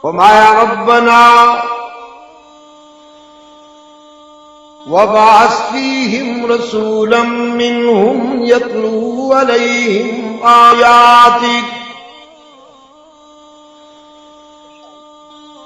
فرمایا ربنا وبعث فیہم رسولا منہم یتلو علیہم آیاتک.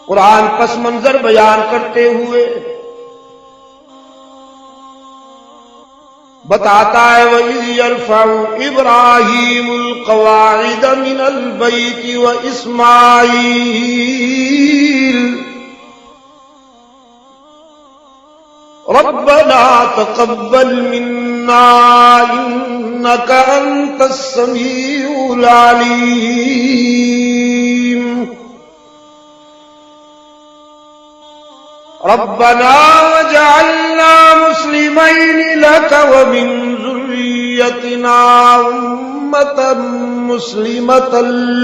قرآن پس منظر بیان کرتے ہوئے بتاتا ہے وَإِذْ يَرْفَعُ إِبْرَاهِيمُ الْقَوَاعِدَ مِنَ الْبَيْتِ وَإِسْمَاعِيلُ رَبَّنَا تَقَبَّلْ مِنَّا إِنَّكَ أَنْتَ السَّمِيعُ الْعَلِيمُ رَبَّنَا وَاجْعَلْنَا مُسْلِمَيْنِ لَكَ وَمِنْ ذُرِّيَّتِنَا أُمَّةً مُسْلِمَةً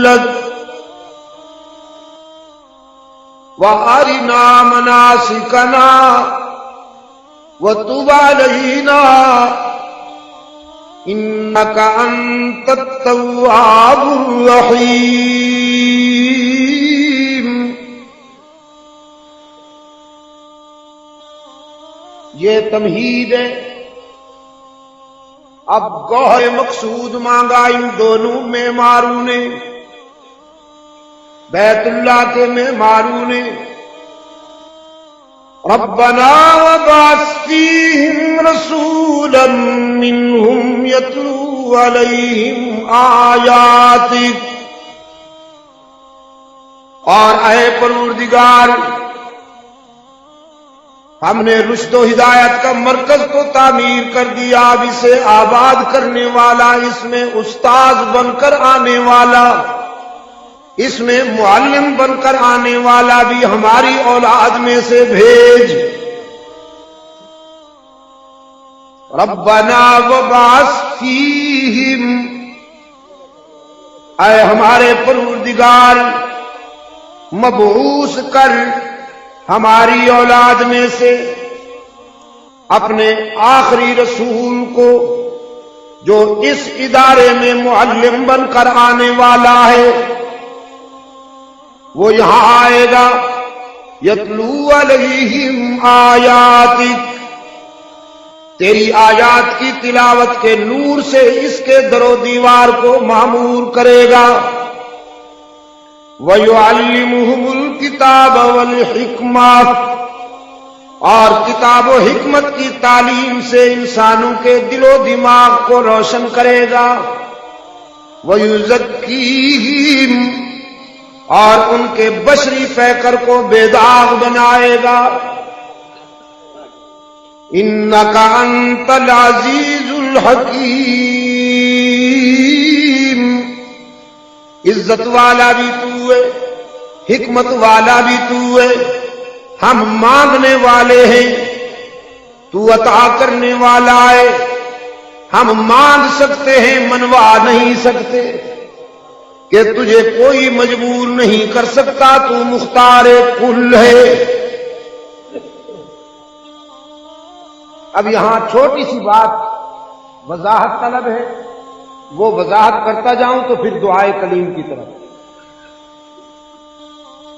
لَكَ وَأَرِنَا مَنَاسِكَنَا وَتُبْ عَلَيْنَا إِنَّكَ أَنْتَ التَّوَّابُ الرَّحِيمُ. یہ تمہید ہے. اب گوہر مقصود مانگا ان دونوں معماروں نے، بیت اللہ کے معماروں نے. ربنا وبعث فیہم رسولا منہم یتلو علیہم آیاتک. اور اے پروردگار، ہم نے رشد و ہدایت کا مرکز تو تعمیر کر دیا، اب اسے آباد کرنے والا، اس میں استاذ بن کر آنے والا، اس میں معلم بن کر آنے والا بھی ہماری اولاد میں سے بھیج. ربنا وبعث فیہم، اے ہمارے پروردگار مبعوث کر ہماری اولاد میں سے اپنے آخری رسول کو جو اس ادارے میں معلم بن کر آنے والا ہے. وہ یہاں آئے گا یتلو علیہم آیاتک، تیری آیات کی تلاوت کے نور سے اس کے در و دیوار کو معمور کرے گا. وَيُعَلِّمُهُمُ الْكِتَابَ وَالْحِكْمَةَ، اور کتاب و حکمت کی تعلیم سے انسانوں کے دل و دماغ کو روشن کرے گا. وَيُزَكِّيهِمْ، اور ان کے بشری پیکر کو بے داغ بنائے گا. اِنَّكَ أَنْتَ الْعَزِيزُ الْحَكِيمُ، عزت والا بھی تو ہے، حکمت والا بھی تو ہے. ہم مانگنے والے ہیں، تو عطا کرنے والا ہے. ہم مانگ سکتے ہیں، منوا نہیں سکتے، کہ تجھے کوئی مجبور نہیں کر سکتا، تو مختار کل ہے. اب یہاں چھوٹی سی بات وضاحت طلب ہے، وہ وضاحت کرتا جاؤں تو پھر دعائے کلیم کی طرف.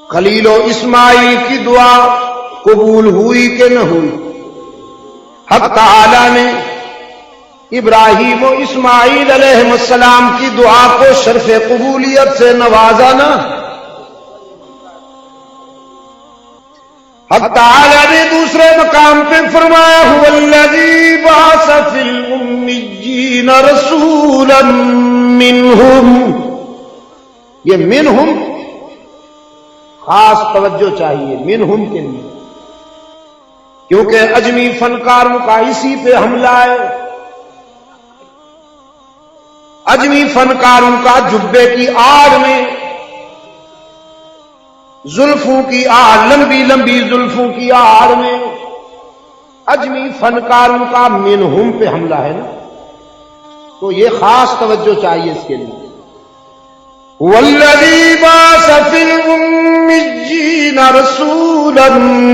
خلیل و اسماعیل کی دعا قبول ہوئی کہ نہ ہوئی؟ حق تعالی نے ابراہیم و اسماعیل علیہ السلام کی دعا کو شرف قبولیت سے نوازا نا. حق تعالی نے دوسرے مقام پہ فرمایا هو الذی بعث فی الامیین رسولا منہم. یہ منہم خاص توجہ چاہیے منہم کے لیے، کیونکہ اجمی فنکاروں کا اسی پہ حملہ ہے. اجمی فنکاروں کا جبے کی آڑ میں زلفوں کی آڑ، لمبی لمبی زلفوں کی آڑ میں اجمی فنکاروں کا منہم پہ حملہ ہے نا. تو یہ خاص توجہ چاہیے اس کے لیے. والذی بعث فی الامیین رسولا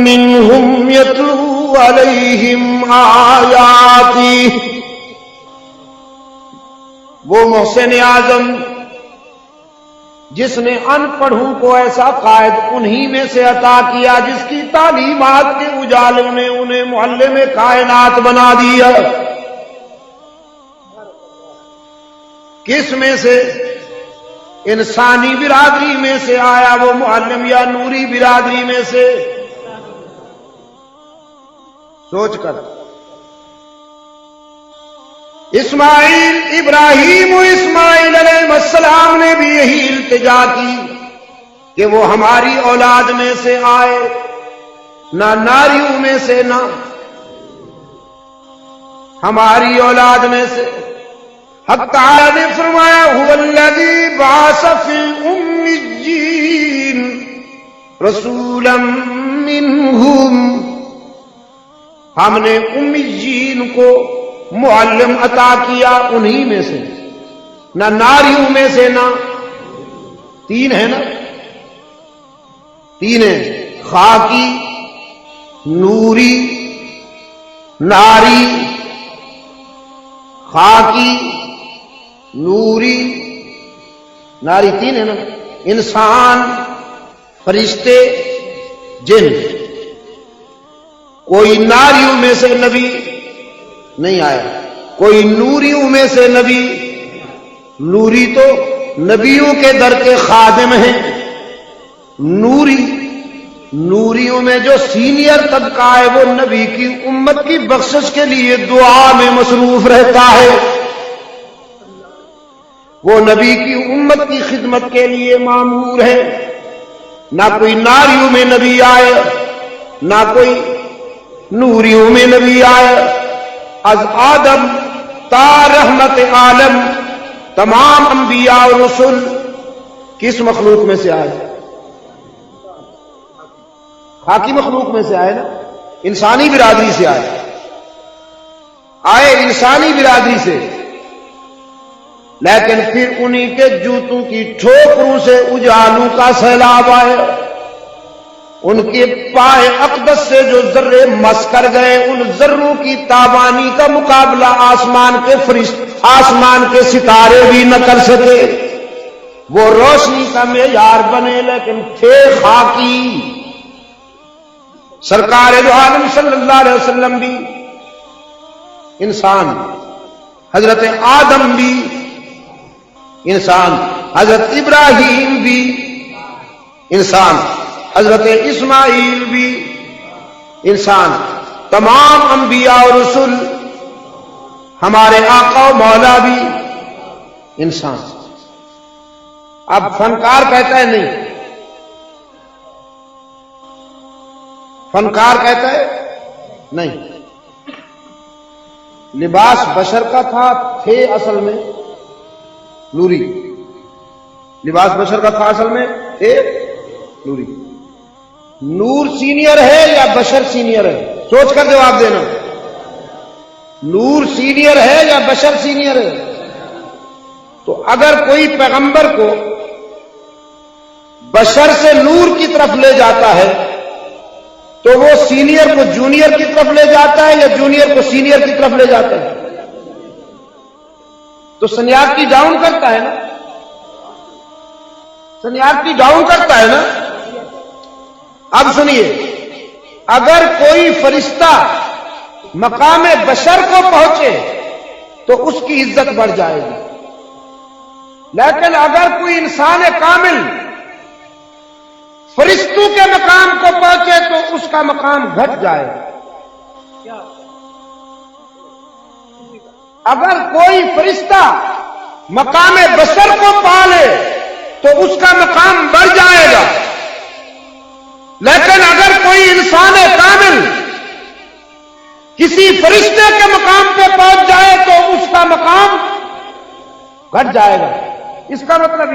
منہم یتلو علیہم آیاتہ، وہ محسن اعظم جس نے ان پڑھوں کو ایسا قائد انہی میں سے عطا کیا جس کی تعلیمات کے اجالے نے انہیں معلم کائنات بنا دیا. کس میں سے؟ انسانی برادری میں سے آیا وہ معلم یا نوری برادری میں سے؟ سوچ کر. اسماعیل ابراہیم و اسماعیل علیہ السلام نے بھی یہی التجا کی کہ وہ ہماری اولاد میں سے آئے، نہ ناریوں میں سے، نہ ہماری اولاد میں سے. حق تعالی نے فرمایا هو الذی بعث فی الامیین رسولا منہم، ہم نے امیین کو معلم عطا کیا انہی میں سے، نہ ناریوں میں سے، نہ تین ہے نا، تین ہیں، خاکی، نوری، ناری. خاکی، نوری، ناری تین ہے نا. انسان، فرشتے، جن. کوئی ناریوں میں سے نبی نہیں آیا، کوئی نوریوں میں سے نبی. نوری تو نبیوں کے در کے خادم ہیں. نوریوں میں جو سینئر طبقہ ہے وہ نبی کی امت کی بخشش کے لیے دعا میں مصروف رہتا ہے. وہ نبی کی امت کی خدمت کے لیے مامور ہے. نہ کوئی ناریوں میں نبی آئے، نہ کوئی نوریوں میں نبی آئے. از آدم تا رحمت عالم تمام انبیاء اور رسل کس مخلوق میں سے آئے؟ خاکی مخلوق میں سے آئے نا، انسانی برادری سے آئے انسانی برادری سے. لیکن پھر انہی کے جوتوں کی ٹھوکروں سے اجالوں کا سیلاب آئے. ان کے پائے اقدس سے جو ذرے مس کر گئے، ان ذروں کی تابانی کا مقابلہ آسمان کے ستارے بھی نہ کر سکے. وہ روشنی کا معیار بنے لیکن تھے خاکی. سرکار دو عالم صلی اللہ علیہ وسلم بھی انسان، حضرت آدم بھی انسان، حضرت ابراہیم بھی انسان، حضرت اسماعیل بھی انسان. تمام انبیاء اور رسل، ہمارے آقا و مولا بھی انسان. اب فنکار کہتا ہے نہیں، فنکار کہتا ہے نہیں، لباس بشر کا تھا، تھے اصل میں نوری. لباس بشر کا تھا، اصل میں تھے نوری. نور سینئر ہے یا بشر سینئر ہے؟ سوچ کر جواب دینا. نور سینئر ہے یا بشر سینئر ہے؟ تو اگر کوئی پیغمبر کو بشر سے نور کی طرف لے جاتا ہے تو وہ سینئر کو جونیئر کی طرف لے جاتا ہے یا جونیئر کو سینئر کی طرف لے جاتا ہے؟ تو سینیارٹی ڈاؤن کرتا ہے نا، سینیارٹی ڈاؤن کرتا ہے نا. اب سنیے، اگر کوئی فرشتہ مقام بشر کو پہنچے تو اس کی عزت بڑھ جائے گی، لیکن اگر کوئی انسان کامل فرشتوں کے مقام کو پہنچے تو اس کا مقام گھٹ جائے گا. اگر کوئی فرشتہ مقام بشر کو پالے تو اس کا مقام بڑھ جائے گا، لیکن اگر کوئی انسان کامل کسی فرشتے کے مقام پہ پہنچ جائے تو اس کا مقام گھٹ جائے گا. اس کا مطلب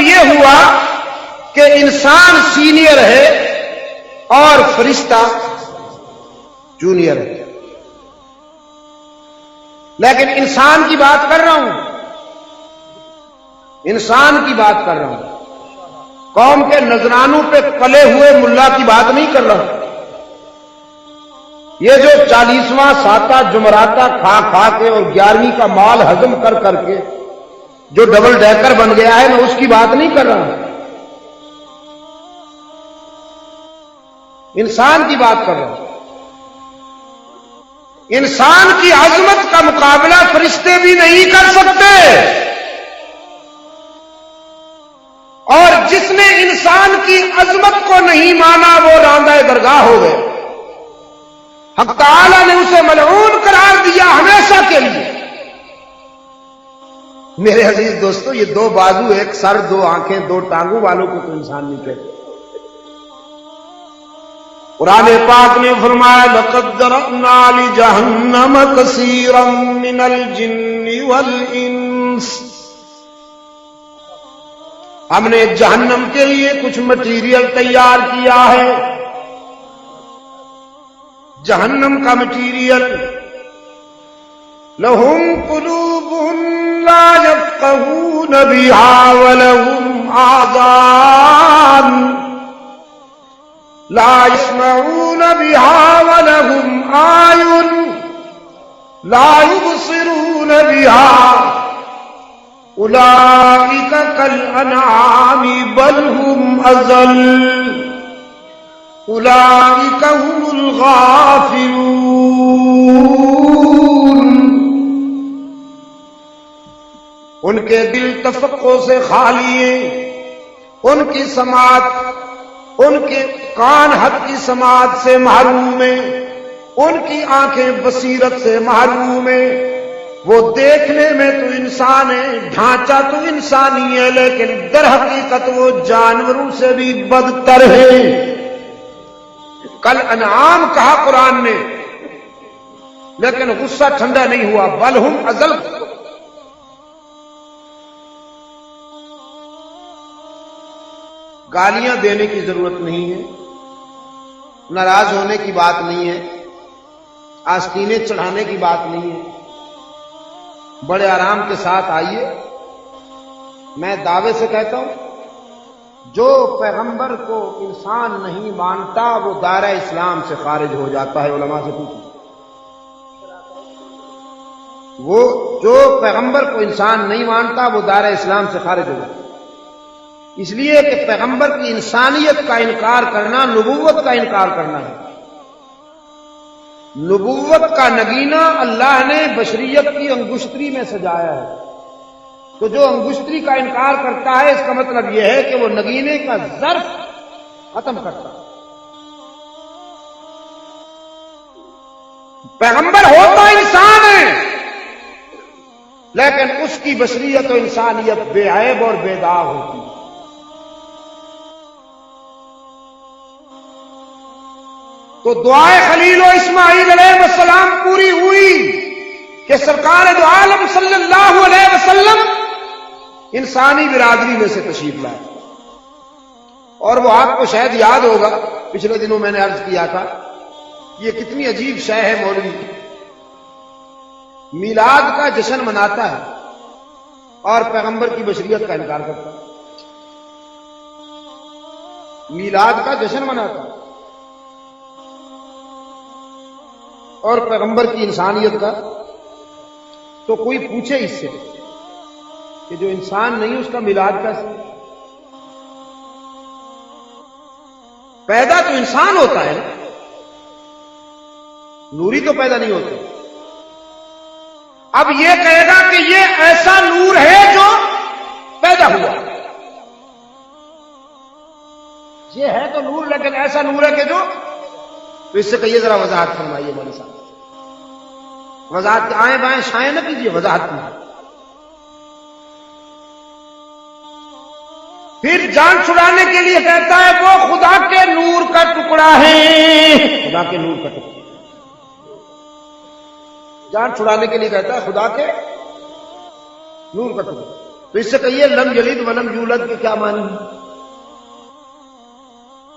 یہ ہوا کہ انسان سینئر ہے اور فرشتہ جونیئر ہے. لیکن انسان کی بات کر رہا ہوں، انسان کی بات کر رہا ہوں، قوم کے نذرانوں پہ پلے ہوئے ملا کی بات نہیں کر رہا ہوں. یہ جو 40واں ساتہ جمعراتہ کھا کے اور 11ویں کا مال ہضم کر کے جو ڈبل ڈیکر بن گیا ہے، میں اس کی بات نہیں کر رہا، انسان کی بات کر رہا ہوں۔ انسان کی عظمت کا مقابلہ فرشتے بھی نہیں کر سکتے، اور جس نے انسان کی عظمت کو نہیں مانا وہ راندہ درگاہ ہو گئے۔ حق تعالی نے اسے ملعون قرار دیا ہمیشہ کے لیے۔ میرے عزیز دوستو، یہ دو بازو، ایک سر، دو آنکھیں، دو ٹانگوں والوں کو تو انسان نہیں کہتے۔ قرآن پاک نے فرمایا لقد ذرأنا لجہنم کثیرا من الجن والانس، ہم نے جہنم کے لیے کچھ مٹیریل تیار کیا ہے۔ جہنم کا مٹیریل، لہم قلوب لا یفقہون بہا ولہم آذان لا يسمعون بها ولهم أعين لا يبصرون بها أولئك كالأنعام بل هم أضل أولئك هم الغافلون۔ ان کے دل تفقع سے خالی ہیں، ان کی سماعت، ان کے کان حد کی سماعت سے محروم ہیں، ان کی آنکھیں بصیرت سے محروم ہیں۔ وہ دیکھنے میں تو انسان ہے، ڈھانچہ تو انسانی ہے، لیکن در حقیقت وہ جانوروں سے بھی بدتر ہے۔ کل انعام کہا قرآن نے، لیکن غصہ ٹھنڈا نہیں ہوا، بل ہم اضل۔ گالیاں دینے کی ضرورت نہیں ہے، ناراض ہونے کی بات نہیں ہے، آستینیں چڑھانے کی بات نہیں ہے، بڑے آرام کے ساتھ آئیے۔ میں دعوے سے کہتا ہوں، جو پیغمبر کو انسان نہیں مانتا وہ دائرہ اسلام سے خارج ہو جاتا ہے۔ علماء سے پوچھیں، وہ جو پیغمبر کو انسان نہیں مانتا وہ دائرہ اسلام سے خارج ہو جاتا ہے، اس لیے کہ پیغمبر کی انسانیت کا انکار کرنا نبوت کا انکار کرنا ہے۔ نبوت کا نگینہ اللہ نے بشریت کی انگشتری میں سجایا ہے، تو جو انگشتری کا انکار کرتا ہے اس کا مطلب یہ ہے کہ وہ نگینے کا ظرف ختم کرتا ہے۔ پیغمبر ہوتا انسان ہے، لیکن اس کی بشریت و انسانیت بے عیب اور بے داغ ہوتی ہے۔ تو دعائے خلیل و اسماعیل علیہ السلام پوری ہوئی کہ سرکار دو عالم صلی اللہ علیہ وسلم انسانی برادری میں سے تشریف لائے۔ اور وہ آپ کو شاید یاد ہوگا، پچھلے دنوں میں نے عرض کیا تھا، یہ کتنی عجیب شے ہے، مولوی میلاد کا جشن مناتا ہے اور پیغمبر کی بشریت کا انکار کرتا ہے۔ میلاد کا جشن مناتا ہے اور پیغمبر کی انسانیت کا، تو کوئی پوچھے اس سے کہ جو انسان نہیں اس کا میلاد کیسے؟ پیدا تو انسان ہوتا ہے، نوری تو پیدا نہیں ہوتے۔ اب یہ کہے گا کہ یہ ایسا نور ہے جو پیدا ہوا، یہ ہے تو نور لیکن ایسا نور ہے کہ جو، تو اس سے کہیے ذرا وضاحت فرمائیے مولوی صاحب، وضاحت آئیں بائیں شائیں نہ کیجیے، وضاحت کیجیے۔ پھر جان چھڑانے کے لیے کہتا ہے وہ خدا کے نور کا ٹکڑا ہے، خدا کے نور کا ٹکڑا، جان چھڑانے کے لیے کہتا ہے خدا کے نور کا ٹکڑا۔ تو اس سے کہیے لم یلد ولم یولد کے کیا معنی ہے؟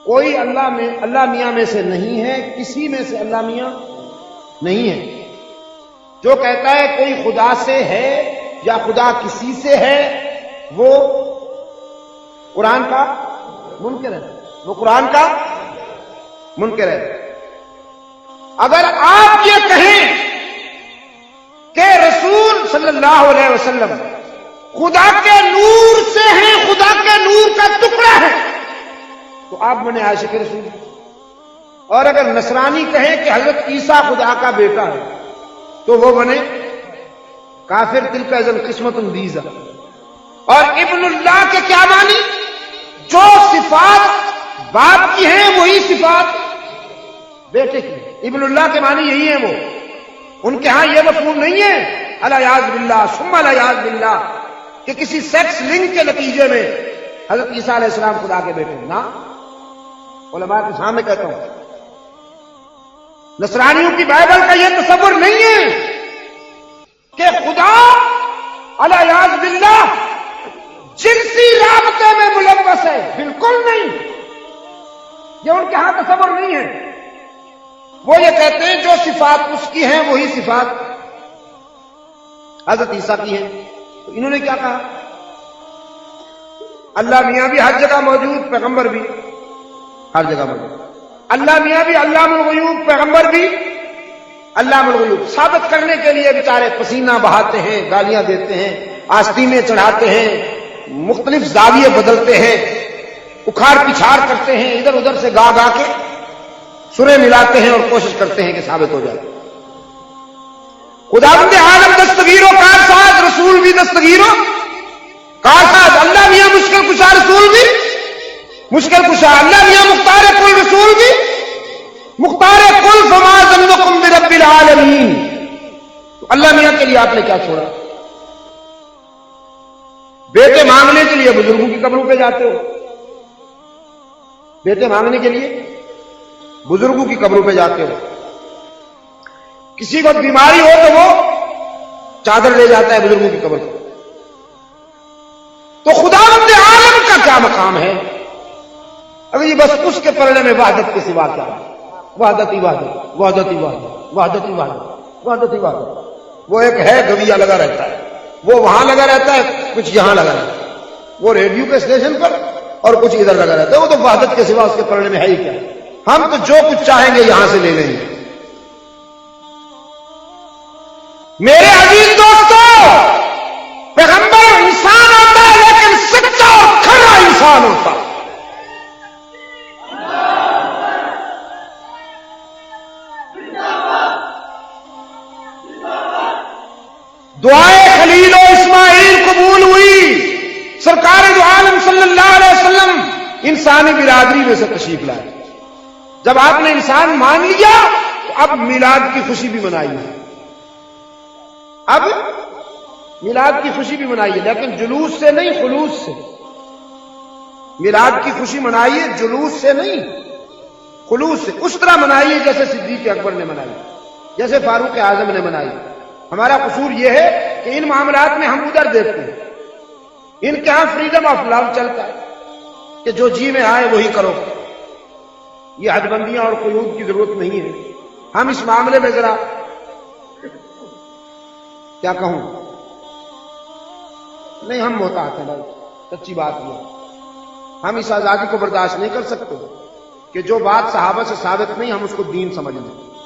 کوئی اللہ میاں میں سے نہیں ہے، کسی میں سے اللہ میاں نہیں ہے۔ جو کہتا ہے کوئی خدا سے ہے یا خدا کسی سے ہے وہ قرآن کا منکر ہے، وہ قرآن کا منکر ہے۔ اگر آپ یہ کہیں کہ رسول صلی اللہ علیہ وسلم خدا کے نور سے ہیں، خدا کے نور کا ٹکڑا ہے، تو آپ بنے عاشق رسول۔ اور اگر نصرانی کہیں کہ حضرت عیسیٰ خدا کا بیٹا ہے تو وہ بنے کافر۔ تلک اذن قسمت ضیزی۔ اور ابن اللہ کے کیا معنی؟ جو صفات باپ کی ہیں وہی صفات بیٹے کی ہیں۔ ابن اللہ کے معنی یہی ہیں، وہ ان کے ہاں یہ مفہوم نہیں ہے الیاذ باللہ ثم الیاذ باللہ کہ کسی سیکس لنک کے نتیجے میں حضرت عیسیٰ علیہ السلام خدا کے بیٹے ہیں۔ نا، علماء کے سامنے کہتا ہوں، نصرانیوں کی بائبل کا یہ تصور نہیں ہے کہ خدا الیاذ باللہ جنسی رابطے میں ملوث ہے، بالکل نہیں، یہ ان کے ہاں تصور نہیں ہے۔ وہ یہ کہتے ہیں جو صفات اس کی ہیں وہی صفات حضرت عیسیٰ کی ہیں۔ تو انہوں نے کیا کہا؟ اللہ میاں بھی ہر جگہ موجود، پیغمبر بھی ہر جگہ موجود۔ اللہ میاں بھی علام الغیوب، پیغمبر بھی علام الغیوب۔ ثابت کرنے کے لیے بیچارے پسینہ بہاتے ہیں، گالیاں دیتے ہیں، آستینیں چڑھاتے ہیں، مختلف زاویے بدلتے ہیں، اکھاڑ پچھاڑ کرتے ہیں، ادھر ادھر سے گا گا کے سرے ملاتے ہیں اور کوشش کرتے ہیں کہ ثابت ہو جائے۔ خداوند عالم دستگیر و کارساز، رسول بھی دستگیر و کارساز۔ اللہ میاں مشکل کشا، رسول بھی مشکل کشا۔ اللہ میاں مختار کل، رسول بھی مختار کل۔ فما ظنکم برب العالمین۔ تو اللہ میاں کے لیے آپ نے کیا چھوڑا؟ بیٹے مانگنے کے لیے بزرگوں کی قبروں پہ جاتے ہو، بیٹے مانگنے کے لیے بزرگوں کی قبروں پہ جاتے ہو۔ کسی کو بیماری ہو تو وہ چادر لے جاتا ہے بزرگوں کی قبر پر۔ تو خداوند عالم کا کیا مقام ہے؟ اگر یہ بس اس کے پلڑے میں وحدت کے سوا کیا ہے؟ وحدت ہی وحدت، وحدت ہی وحدت، وحدت ہی وحدت، وحدت ہی وحدت۔ وہ ایک ہے گویا لگا رہتا ہے، وہ وہاں لگا رہتا ہے، کچھ یہاں لگا رہتا ہے، وہ ریڈیو کے اسٹیشن پر اور کچھ ادھر لگا رہتا ہے۔ وہ تو وحدت کے سوا اس کے پلڑے میں ہے ہی کیا؟ ہم تو جو کچھ چاہیں گے یہاں سے لے لیں گے۔ میرے عزیز دوستو، پیغمبر انسان ہوتا ہے لیکن سچا اور کھرا انسان ہوتا ہے۔ دعائے خلیل و اسماعیل قبول ہوئی، سرکار دو عالم صلی اللہ علیہ وسلم انسانی برادری میں سے تشریف لائے۔ جب آپ نے انسان مان لیا تو اب میلاد کی خوشی بھی منائی ہے، اب میلاد کی خوشی بھی منائیے، لیکن جلوس سے نہیں، خلوص سے۔ میلاد کی خوشی منائیے جلوس سے نہیں، خلوص سے۔ اس طرح منائیے جیسے صدیق اکبر نے منائی، جیسے فاروق اعظم نے منائی۔ ہمارا قصور یہ ہے کہ ان معاملات میں ہم ادھر دیکھتے ہیں، ان کے ہاں فریڈم آف لو چلتا ہے کہ جو جی میں آئے وہی کرو۔ یہ حد بندیاں اور قیود کی ضرورت نہیں ہے۔ ہم اس معاملے میں ذرا کیا کہوں، نہیں ہم محتاط ہیں بھائی، سچی بات یہ، ہم اس آزادی کو برداشت نہیں کر سکتے کہ جو بات صحابہ سے ثابت نہیں ہم اس کو دین سمجھ لیں۔